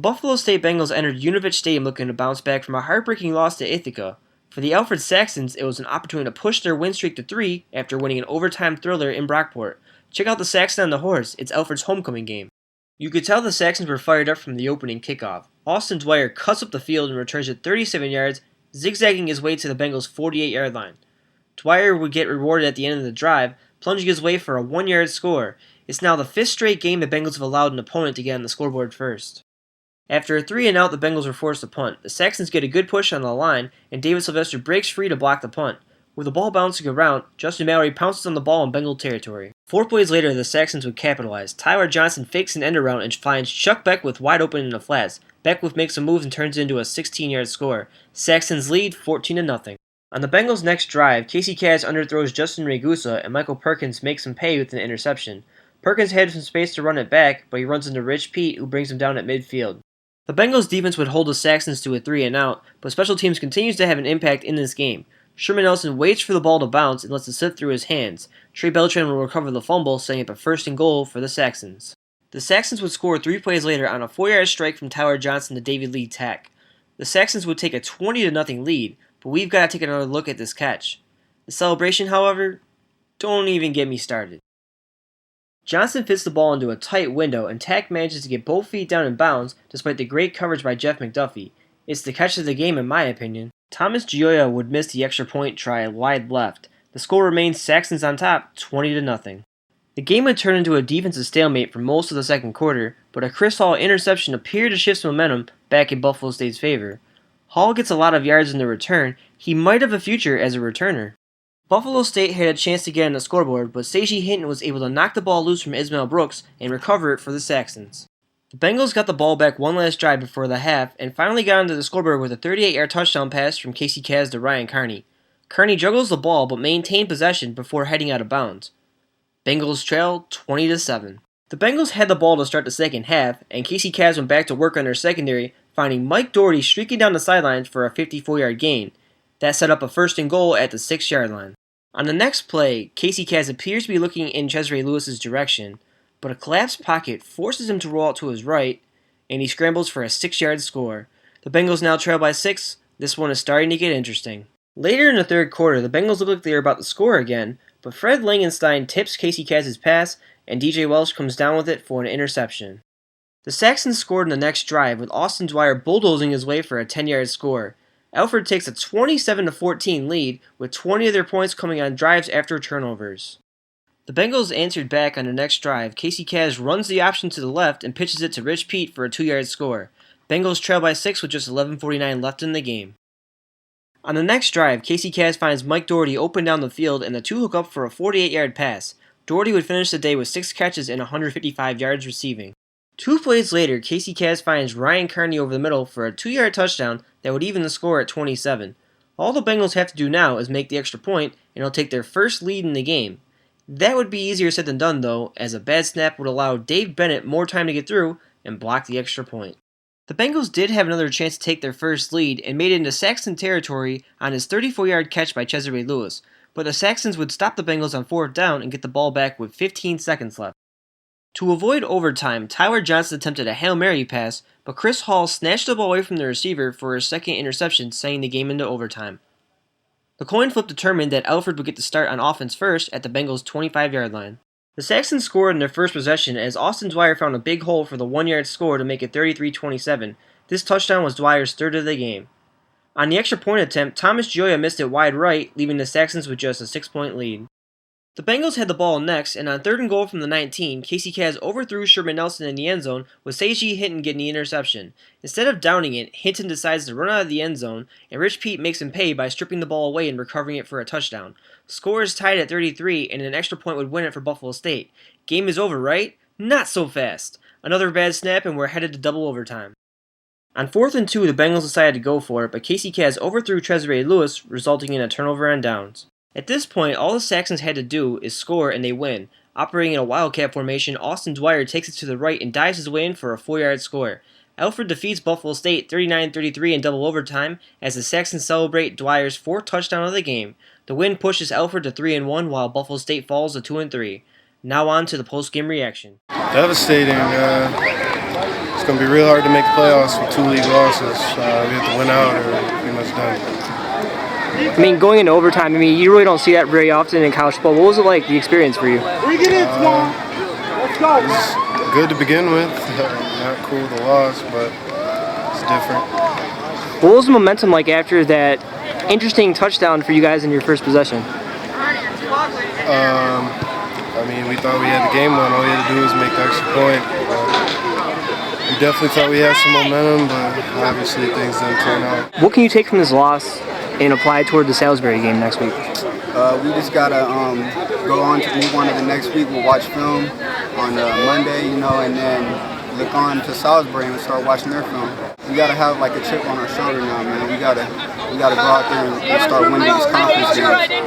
Buffalo State Bengals entered Unovich Stadium looking to bounce back from a heartbreaking loss to Ithaca. For the Alfred Saxons, it was an opportunity to push their win streak to 3 after winning an overtime thriller in Brockport. Check out the Saxon on the horse, it's Alfred's homecoming game. You could tell the Saxons were fired up from the opening kickoff. Austin Dwyer cuts up the field and returns it 37 yards, zigzagging his way to the Bengals' 48-yard line. Dwyer would get rewarded at the end of the drive, plunging his way for a 1-yard score. It's now the 5th straight game the Bengals have allowed an opponent to get on the scoreboard first. After a 3-and-out, the Bengals were forced to punt. The Saxons get a good push on the line, and David Sylvester breaks free to block the punt. With the ball bouncing around, Justin Mallory pounces on the ball in Bengal territory. 4 plays later, the Saxons would capitalize. Tyler Johnson fakes an end-around and finds Chuck Beckwith wide open in the flats. Beckwith makes a move and turns it into a 16-yard score. Saxons lead 14-0. On the Bengals' next drive, Casey Kaz underthrows Justin Ragusa, and Michael Perkins makes him pay with an interception. Perkins had some space to run it back, but he runs into Rich Pete, who brings him down at midfield. The Bengals' defense would hold the Saxons to a 3-and-out, but special teams continues to have an impact in this game. Sherman Nelson waits for the ball to bounce and lets it slip through his hands. Trey Beltran will recover the fumble, setting up a 1st and goal for the Saxons. The Saxons would score 3 plays later on a 4-yard strike from Tyler Johnson to David Lee Tack. The Saxons would take a 20-0 lead, but we've got to take another look at this catch. The celebration, however, don't even get me started. Johnson fits the ball into a tight window, and Tack manages to get both feet down in bounds despite the great coverage by Jeff McDuffie. It's the catch of the game in my opinion. Thomas Gioia would miss the extra point try wide left. The score remains Saxons on top, 20-0. The game would turn into a defensive stalemate for most of the second quarter, but a Chris Hall interception appeared to shift some momentum back in Buffalo State's favor. Hall gets a lot of yards in the return. He might have a future as a returner. Buffalo State had a chance to get on the scoreboard, but Seiji Hinton was able to knock the ball loose from Ismail Brooks and recover it for the Saxons. The Bengals got the ball back one last drive before the half and finally got onto the scoreboard with a 38-yard touchdown pass from Casey Kaz to Ryan Carney. Carney juggles the ball but maintained possession before heading out of bounds. Bengals trail 20-7. The Bengals had the ball to start the second half, and Casey Kaz went back to work on their secondary, finding Mike Doherty streaking down the sidelines for a 54-yard gain. That set up a 1st and goal at the 6-yard line. On the next play, Casey Kaz appears to be looking in Cesare Lewis's direction, but a collapsed pocket forces him to roll out to his right, and he scrambles for a 6-yard score. The Bengals now trail by 6. This one is starting to get interesting. Later in the third quarter, the Bengals look like they are about to score again, but Fred Langenstein tips Casey Kaz's pass, and DJ Welsh comes down with it for an interception. The Saxons scored in the next drive, with Austin Dwyer bulldozing his way for a 10-yard score. Alfred takes a 27-14 lead, with 20 of their points coming on drives after turnovers. The Bengals answered back on the next drive. Casey Kaz runs the option to the left and pitches it to Rich Pete for a 2-yard score. Bengals trail by 6 with just 11:49 left in the game. On the next drive, Casey Kaz finds Mike Doherty open down the field and the 2 hook up for a 48-yard pass. Doherty would finish the day with 6 catches and 155 yards receiving. 2 plays later, Casey Kaz finds Ryan Carney over the middle for a 2-yard touchdown that would even the score at 27. All the Bengals have to do now is make the extra point, and it'll take their first lead in the game. That would be easier said than done, though, as a bad snap would allow Dave Bennett more time to get through and block the extra point. The Bengals did have another chance to take their first lead and made it into Saxon territory on his 34-yard catch by Cesare Lewis, but the Saxons would stop the Bengals on 4th down and get the ball back with 15 seconds left. To avoid overtime, Tyler Johnson attempted a Hail Mary pass, but Chris Hall snatched the ball away from the receiver for his second interception, sending the game into overtime. The coin flip determined that Alfred would get the start on offense first at the Bengals' 25-yard line. The Saxons scored in their first possession as Austin Dwyer found a big hole for the 1-yard score to make it 33-27. This touchdown was Dwyer's 3rd of the game. On the extra point attempt, Thomas Gioia missed it wide right, leaving the Saxons with just a 6-point lead. The Bengals had the ball next, and on 3rd and goal from the 19, Casey Kaz overthrew Sherman Nelson in the end zone, with Seiji Hinton getting the interception. Instead of downing it, Hinton decides to run out of the end zone, and Rich Pete makes him pay by stripping the ball away and recovering it for a touchdown. Score is tied at 33, and an extra point would win it for Buffalo State. Game is over, right? Not so fast. Another bad snap, and we're headed to double overtime. On 4th and 2, the Bengals decided to go for it, but Casey Kaz overthrew Cesare Lewis, resulting in a turnover on downs. At this point, all the Saxons had to do is score and they win. Operating in a wildcat formation, Austin Dwyer takes it to the right and dives his way in for a 4-yard score. Alfred defeats Buffalo State 39-33 in double overtime as the Saxons celebrate Dwyer's 4th touchdown of the game. The win pushes Alfred to 3-1 while Buffalo State falls to 2-3. Now on to the post-game reaction. Devastating. It's going to be real hard to make the playoffs with 2 league losses. We have to win out or we're pretty much done. I mean, going into overtime, I mean, you really don't see that very often in college football. What was it like, the experience for you? It was good to begin with. Not cool with the loss, but it's different. What was the momentum like after that interesting touchdown for you guys in your first possession? I mean, we thought we had the game won. All we had to do was make the extra point. We definitely thought we had some momentum, but obviously things didn't turn out. What can you take from this loss and apply toward the Salisbury game next week? We just gotta go on to move on to the next week. We'll watch film on Monday, you know, and then look on to Salisbury and start watching their film. We gotta have like a chip on our shoulder now, man. We gotta go out there and start winning these conference games.